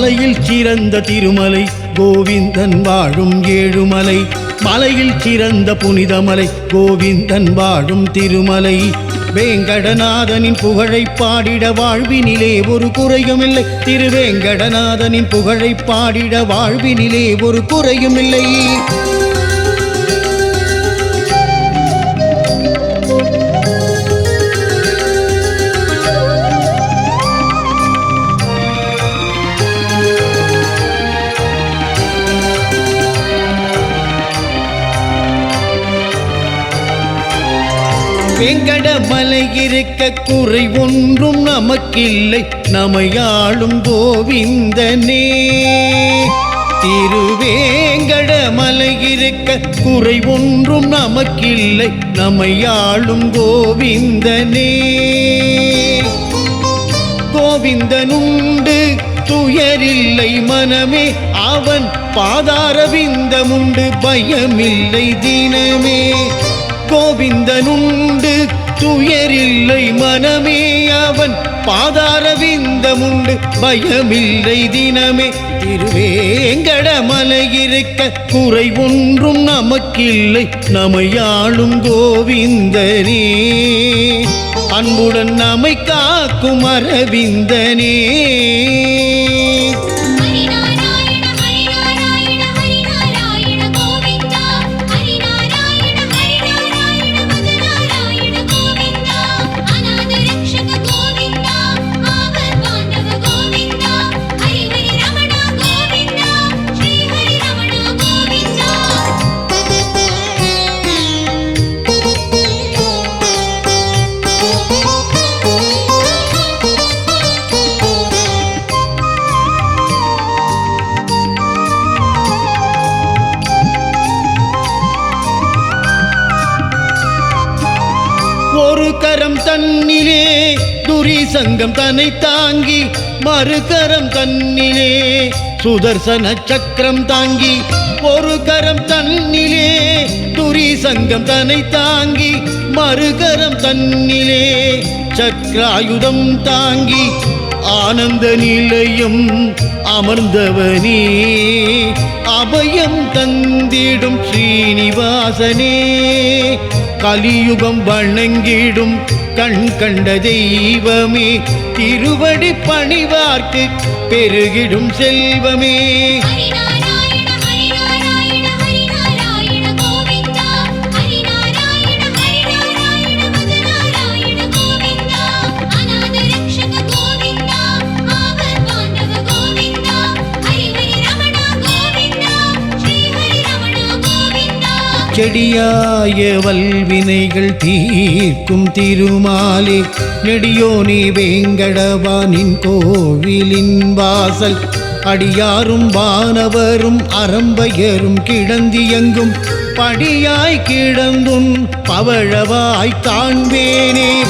மலையில் சிறந்த திருமலை கோவிந்தன் வாழும் ஏழுமலை. மலையில் சிறந்த புனிதமலை கோவிந்தன் வாழும் திருமலை. வேங்கடநாதனின் புகழை பாடிட வாழ்வினிலே ஒரு குறையுமில்லை. திருவேங்கடநாதனின் புகழை பாடிட வாழ்வினிலே ஒரு குறையுமில்லை. வேங்கடமலை இருக்க குறை ஒன்றும் நமக்கில்லை. நமையாளும் கோவிந்தனே. திருவேங்கடமலை இருக்க குறை ஒன்றும் நமக்கில்லை. நமையாளும் கோவிந்தனே. கோவிந்தனுண்டு துயரில்லை மனமே. அவன் பாதாரவிந்தமுண்டு பயமில்லை தினமே. கோவிந்தனுண்டு துயரில்லை மனமே. அவன் பாதாரவிந்தமுண்டு பயமில்லை தினமே. திருவேங்கடமலை இருக்க குறை ஒன்றும் நமக்கில்லை. நமையாளும் கோவிந்தனே. அன்புடன் நம்மை காக்கும் அரவிந்தனே. ஒரு கரம் தன்னிலே துரிசங்கம் தன்னை தாங்கி. மறுகரம் தன்னிலே சுதர்சன சக்கரம் தாங்கி. ஒரு கரம் தன்னிலே துரிசங்கம் தன்னை தாங்கி. மறுகரம் தன்னிலே சக்கராயுதம் தாங்கி. ஆனந்த நிலையம் அமர்ந்தவனே. அபயம் தந்திடும் ஸ்ரீனிவாசனே. கலியுகம் வணங்கிடும் கண் கண்ட தெய்வமே. திருவடி பணிவார்க்கு பெருகிடும் செல்வமே. செடியாய வல்வினைகள் தீர்க்கும் திருமாலே. நெடியோனே வேங்கடவானின் கோவிலின் வாசல். அடியாரும் வானவரும் அரம்பையரும் கிடந்தியங்கும் படியாய் கிடந்தும் பவழவாய் காண்பேனே.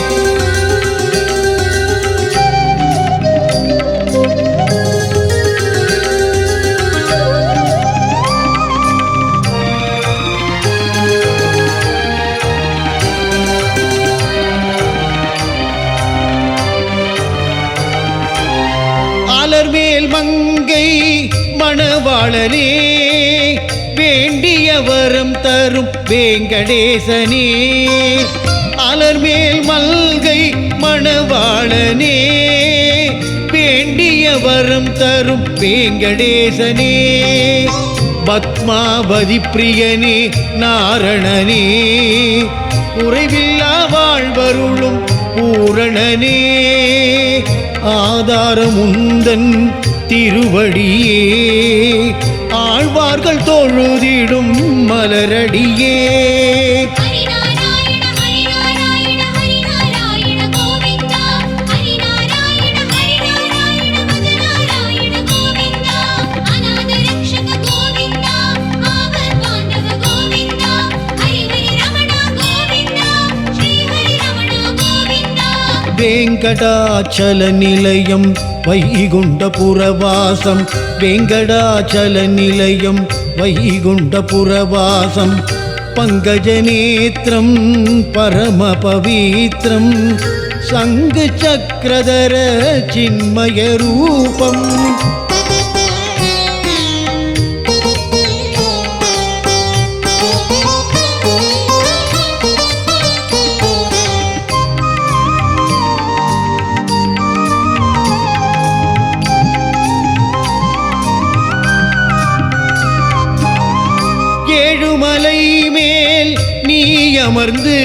அலர்மேல் மங்கை மணவாளனே. வேண்டிய வரம் தரும் வேங்கடேசனே. அலர்மேல் மங்கை மணவாளனே. வேண்டிய வரம் தரும் வேங்கடேசனே. பத்மாவதி பிரியனே நாரணனே. குறைவில்லா வாழ்வருளும் பூரணனே. ஆதாரமுந்தன் திருவடியே. ஆழ்வார்கள் தொழுதிடும் மலரடியே. வேங்கடாச்சல நிலையம் வைகுண்டபுரவாசம். வேங்கடாச்சல நிலையம் வைகுண்டபுரவாசம். பங்கஜநேத்திரம் பரம பவித்ரம். சங்கு சக்கரதர சின்மய ரூபம். ஏழுமலை மேல் நீ அமர்ந்து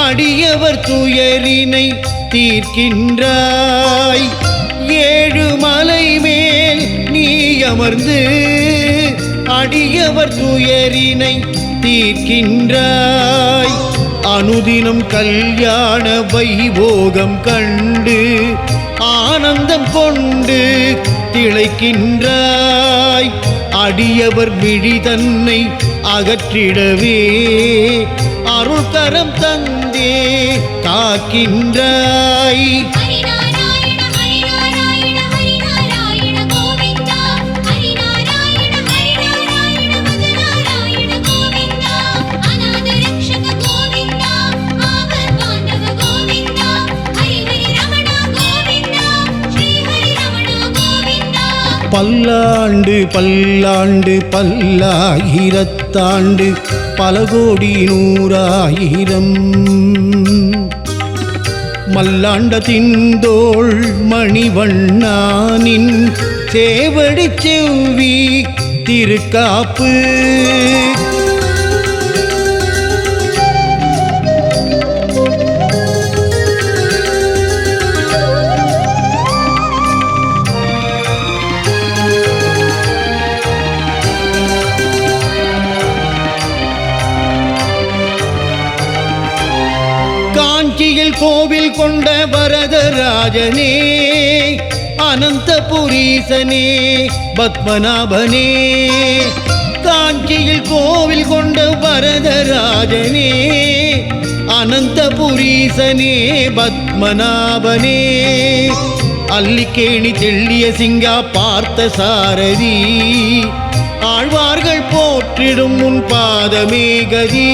அடியவர் துயரினை தீர்க்கின்றாய். ஏழுமலை மேல் நீ அமர்ந்து அடியவர் துயரினை தீர்க்கின்றாய். அனுதினம் கல்யாண வைபோகம் கண்டு ஆனந்தம் கொண்டு திளைக்கின்றாய். அடியவர் விழி தன்னை அகற்றிடவே அருள்கரம் தந்தே காக்கின்றாய். பல்லாண்டு பல்லாண்டு பல்லாயிரத்தாண்டு பல கோடி நூறாயிரம் மல்லாண்ட திந்தோள் மணிவண்ணானின் சேவடி செவ்வி திருக்காப்பு. காஞ்சியில் கோவில் கொண்ட வரதராஜனே, அனந்தபுரீசனே, பத்மநாபனே. காஞ்சியில் கோவில் கொண்ட வரதராஜனே, அனந்தபுரீசனே, பத்மநாபனே. அல்லிக்கேணி தெள்ளிய சிங்கா பார்த்த சாரதி, ஆழ்வார்கள் போற்றிடும் உன் பாதமே கதி.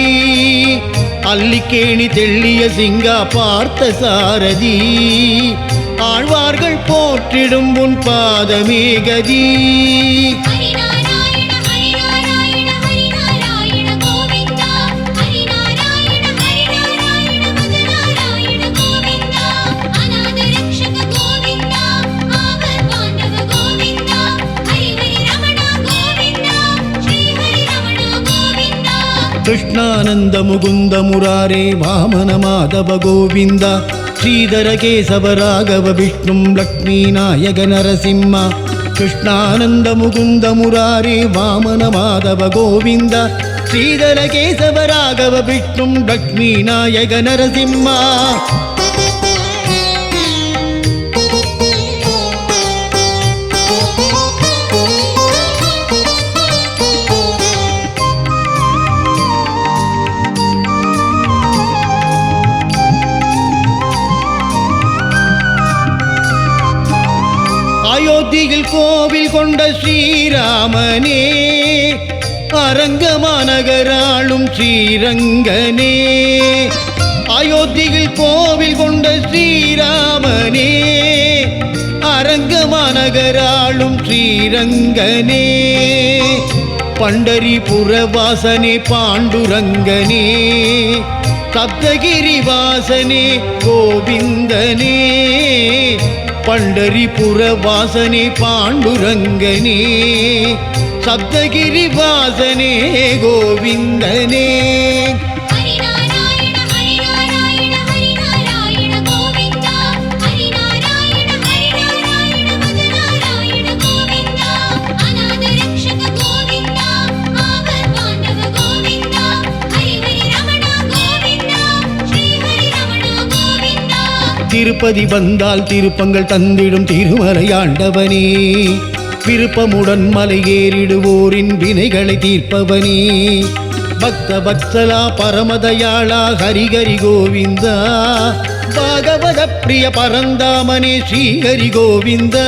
அல்லிக்கேணி தெள்ளிய சிங்கா பார்த்த சாரதி, ஆழ்வார்கள் போற்றிடும் உன் பாதமே கதி. கிருஷ்ணானந்த முகுந்த முராரே வாமன மாதவ கோவிந்தா, ஸ்ரீதர கேசவ ராகவ விஷ்ணும் லக்ஷ்மீ நாயக நரசிம்மா. கிருஷ்ணானந்த முகுந்த முராரே வாமன மாதவ கோவிந்தா, ஸ்ரீதர கேசவ ராகவ விஷ்ணும் லக்ஷ்மீ நாயக நரசிம்மா. அயோத்தியில் கோவில் கொண்ட ஸ்ரீராமனே, அரங்கமாநகராளும் ஸ்ரீரங்கனே. அயோத்தியில் கோவில் கொண்ட ஸ்ரீராமனே, அரங்கமாநகராளும் ஸ்ரீரங்கனே. பண்டரிபுர வாசனே பாண்டுரங்கனே, சப்தகிரி வாசனே கோவிந்தனே. பண்டரிபுர வாசனே பாண்டுரங்கனே, சப்தகிரி வாசனே கோவிந்தனே. திருப்பதி வந்தால் திருப்பங்கள் தந்திடும் திருமலையாண்டவனே, விருப்பமுடன் மலை ஏறிடுவோரின் வினைகளை தீர்ப்பவனே. பக்த வத்சலா பரமதயாளா ஹரிஹரி கோவிந்தா, பாகவத பிரிய பரந்தாமனே ஸ்ரீஹரி கோவிந்தா.